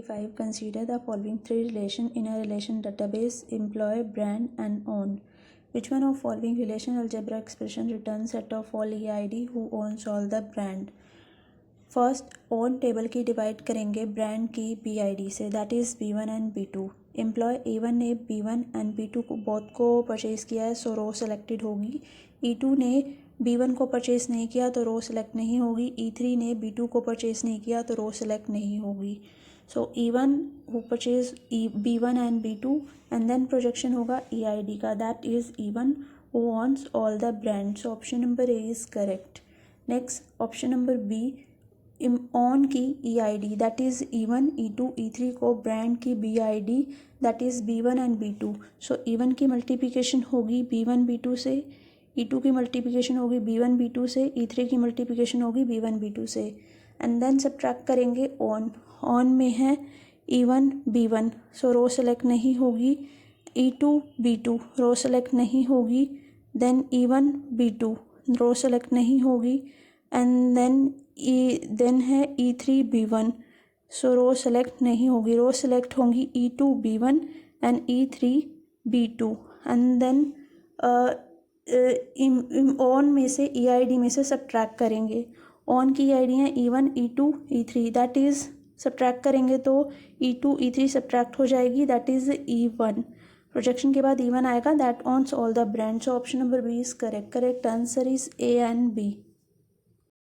5. Consider the following three relations in a relation database: employee, brand, and own. Which one of following relation algebra expression returns set of all EID who owns all the brand? First on table की divide करेंगे brand की BID से, that is B1 and B2. Employee A1 ने B1 and B2 को both को purchase किया है, सो रो selected होगी. E2 ने B1 को परचेज़ नहीं किया तो रो सेलेक्ट नहीं होगी. E3 ने B2 को परचेज़ नहीं किया तो रो सेलेक्ट नहीं होगी. So E1 who purchase B1 and B2 and then projection होगा EID का, that is E1 who owns all the brand. So option number A is correct. Next option number B, on की EID that is E1, E2, E3 को brand की BID that is B1 and B2. So E1 की multiplication होगी B1 B2 से, E2 की multiplication होगी B1 B2 से, E3 की मल्टीप्लिकेशन होगी B1 B2 से. एंड देन सब्ट्रैक्ट करेंगे ऑन में है E1 B1, सो रो सेलेक्ट नहीं होगी. E2 B2 रो सेलेक्ट नहीं होगी. देन E1 B2 रो सेलेक्ट नहीं होगी. एंड देन है E3 B1, सो रो सेलेक्ट नहीं होगी. रो सेलेक्ट होंगी E2 B1 and E3 B2. And then on में से EID में से सब्ट्रैक्ट करेंगे. ऑन की EID है E1 E2 E3, that is subtract करेंगे तो E2 E3 सब्ट्रैक्ट हो जाएगी, दैट इज़ E1. प्रोजेक्शन के बाद E1 आएगा, that owns all the brand. So option number B is correct. Correct answer is A and B.